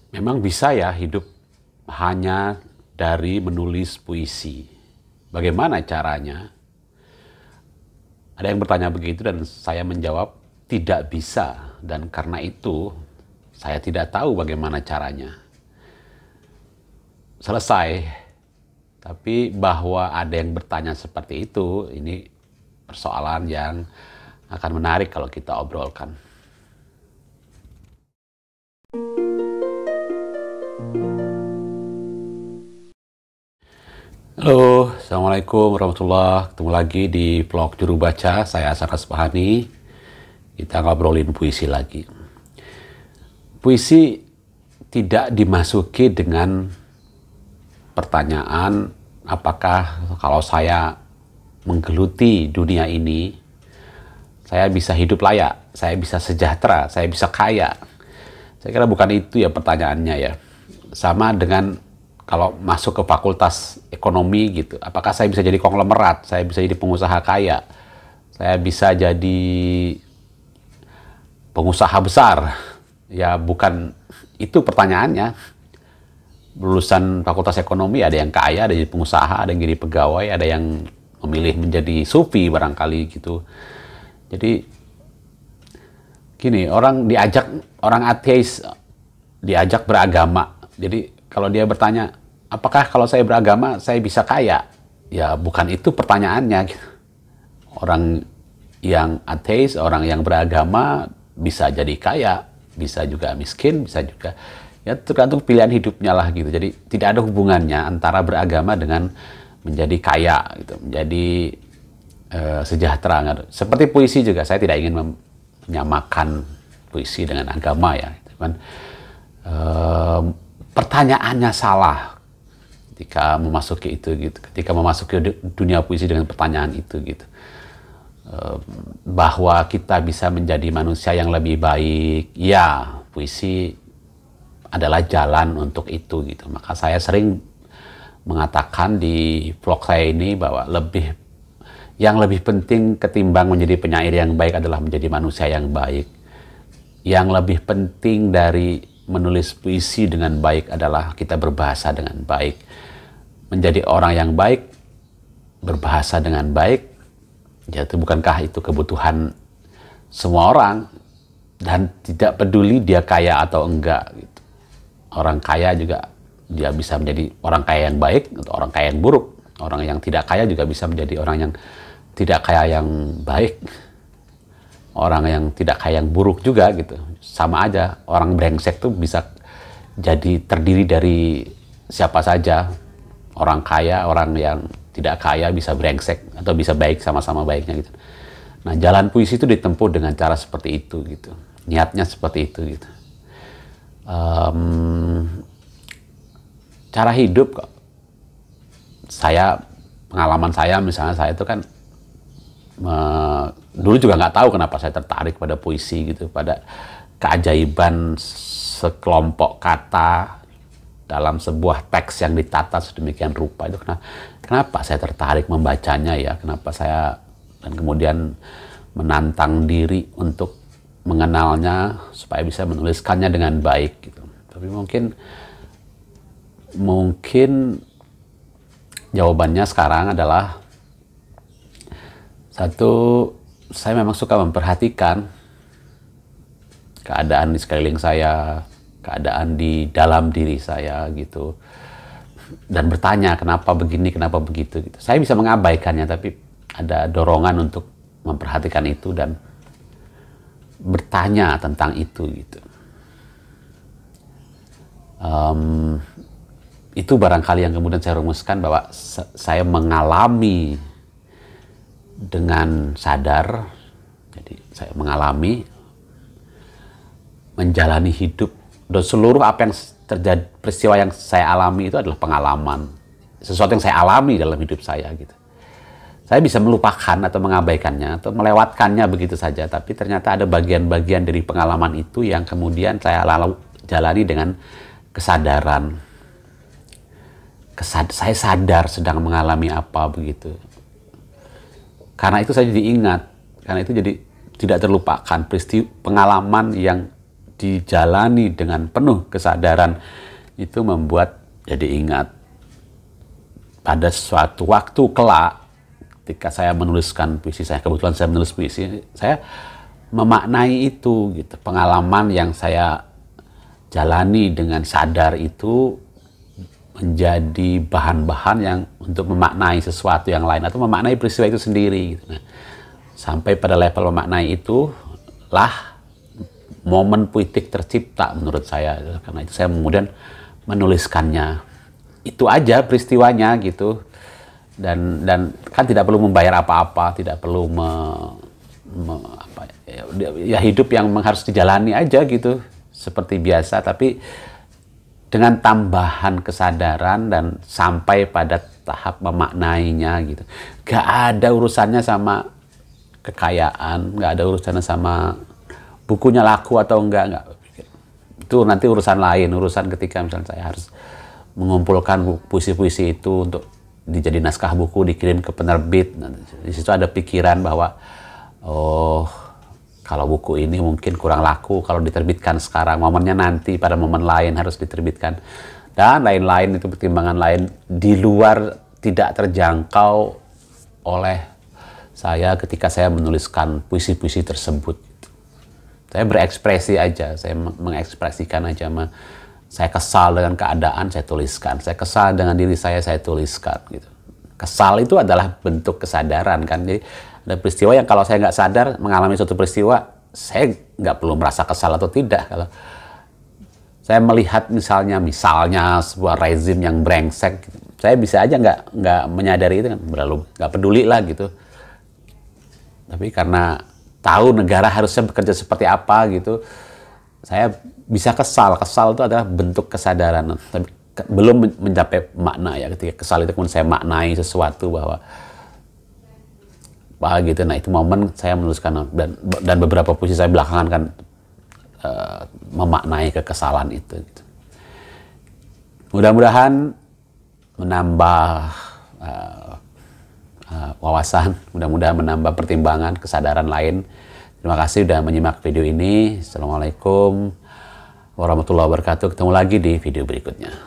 Memang bisa ya hidup hanya dari menulis puisi. Bagaimana caranya? Ada yang bertanya begitu dan saya menjawab tidak bisa. Dan karena itu saya tidak tahu bagaimana caranya. Selesai. Tapi bahwa ada yang bertanya seperti itu, ini persoalan yang akan menarik kalau kita obrolkan. Halo, Assalamualaikum warahmatullahi. Ketemu lagi di vlog Juru Baca. Saya Hasan Raspahani. Kita ngobrolin puisi lagi. Puisi tidak dimasuki dengan pertanyaan apakah kalau saya menggeluti dunia ini, saya bisa hidup layak, saya bisa sejahtera, saya bisa kaya. Saya kira bukan itu ya pertanyaannya ya. Sama dengan kalau masuk ke fakultas ekonomi gitu, apakah saya bisa jadi konglomerat, saya bisa jadi pengusaha kaya, saya bisa jadi pengusaha besar? Ya bukan itu pertanyaannya. Lulusan fakultas ekonomi ada yang kaya, ada yang jadi pengusaha, ada yang jadi pegawai, ada yang memilih menjadi sufi barangkali gitu. Jadi gini, orang ateis diajak beragama. Jadi kalau dia bertanya, apakah kalau saya beragama saya bisa kaya? Ya bukan itu pertanyaannya. Orang yang ateis, orang yang beragama bisa jadi kaya, bisa juga miskin, bisa juga ya tergantung pilihan hidupnya lah gitu. Jadi tidak ada hubungannya antara beragama dengan menjadi kaya gitu, menjadi sejahtera. Seperti puisi juga, saya tidak ingin menyamakan puisi dengan agama ya. Cuman pertanyaannya salah ketika memasuki itu gitu. Ketika memasuki dunia puisi dengan pertanyaan itu gitu. Bahwa kita bisa menjadi manusia yang lebih baik. Ya, puisi adalah jalan untuk itu gitu. Maka saya sering mengatakan di vlog saya ini bahwa yang lebih penting ketimbang menjadi penyair yang baik adalah menjadi manusia yang baik. Yang lebih penting dari menulis puisi dengan baik adalah kita berbahasa dengan baik. Menjadi orang yang baik, berbahasa dengan baik, ya bukankah itu kebutuhan semua orang? Dan tidak peduli dia kaya atau enggak. Gitu. Orang kaya juga dia bisa menjadi orang kaya yang baik atau orang kaya yang buruk. Orang yang tidak kaya juga bisa menjadi orang yang tidak kaya yang baik. Orang yang tidak kaya yang buruk juga gitu. Sama aja, orang brengsek tuh bisa jadi terdiri dari siapa saja. Orang kaya, orang yang tidak kaya bisa brengsek atau bisa baik sama-sama baiknya gitu. Nah, jalan puisi itu ditempuh dengan cara seperti itu gitu. Niatnya seperti itu gitu. Cara hidup kok. Pengalaman saya misalnya, saya itu kan dulu juga nggak tahu kenapa saya tertarik pada puisi gitu, pada keajaiban sekelompok kata dalam sebuah teks yang ditata sedemikian rupa. Itu kenapa saya tertarik membacanya ya, kenapa saya dan kemudian menantang diri untuk mengenalnya supaya bisa menuliskannya dengan baik gitu. Tapi mungkin jawabannya sekarang adalah satu, saya memang suka memperhatikan keadaan di sekeliling saya, keadaan di dalam diri saya gitu. Dan bertanya kenapa begini, kenapa begitu gitu. Saya bisa mengabaikannya, tapi ada dorongan untuk memperhatikan itu dan bertanya tentang itu gitu. Itu barangkali yang kemudian saya rumuskan bahwa saya mengalami dengan sadar. Jadi saya mengalami, menjalani hidup, dan seluruh apa yang terjadi, peristiwa yang saya alami itu adalah pengalaman, sesuatu yang saya alami dalam hidup saya gitu. Saya bisa melupakan atau mengabaikannya atau melewatkannya begitu saja, tapi ternyata ada bagian-bagian dari pengalaman itu yang kemudian saya jalani dengan kesadaran. Saya sadar sedang mengalami apa begitu. Karena itu saya jadi ingat, karena itu jadi tidak terlupakan peristiwa pengalaman yang dijalani dengan penuh kesadaran itu membuat jadi ingat pada suatu waktu kelak ketika saya menuliskan puisi saya, kebetulan saya menulis puisi, saya memaknai itu gitu. Pengalaman yang saya jalani dengan sadar itu menjadi bahan-bahan yang untuk memaknai sesuatu yang lain atau memaknai peristiwa itu sendiri gitu. Nah, sampai pada level memaknai itu lah momen puitik tercipta menurut saya. Karena itu saya kemudian menuliskannya. Itu aja peristiwanya gitu. Dan kan tidak perlu membayar apa-apa, tidak perlu ya hidup yang harus dijalani aja gitu seperti biasa, tapi dengan tambahan kesadaran dan sampai pada tahap memaknainya gitu. Gak ada urusannya sama kekayaan, gak ada urusannya sama bukunya laku atau enggak. Itu nanti urusan lain, urusan ketika misalnya saya harus mengumpulkan puisi-puisi itu untuk dijadi naskah buku, dikirim ke penerbit. Nah, di situ ada pikiran bahwa oh, kalau buku ini mungkin kurang laku kalau diterbitkan sekarang, momennya nanti pada momen lain harus diterbitkan. Dan lain-lain, itu pertimbangan lain di luar tidak terjangkau oleh saya ketika saya menuliskan puisi-puisi tersebut. Saya berekspresi aja, saya mengekspresikan aja. Saya kesal dengan keadaan, saya tuliskan. Saya kesal dengan diri saya tuliskan. Gitu. Kesal itu adalah bentuk kesadaran kan. Jadi ada peristiwa yang kalau saya nggak sadar mengalami suatu peristiwa, saya nggak perlu merasa kesal atau tidak. Kalau saya melihat misalnya sebuah rezim yang brengsek, saya bisa aja nggak menyadari itu kan, berlalu nggak peduli lah gitu. Tapi karena tahu negara harusnya bekerja seperti apa gitu, saya bisa kesal. Kesal itu adalah bentuk kesadaran. Tapi belum mencapai makna ya. Ketika kesal itu kemudian saya maknai sesuatu bahwa gitu. Nah itu momen saya menuliskan dan beberapa puisi saya belakangan kan memaknai kekesalan itu. Gitu. Mudah-mudahan menambah wawasan, mudah-mudahan menambah pertimbangan, kesadaran lain. Terima kasih sudah menyimak video ini. Assalamualaikum warahmatullahi wabarakatuh. Ketemu lagi di video berikutnya.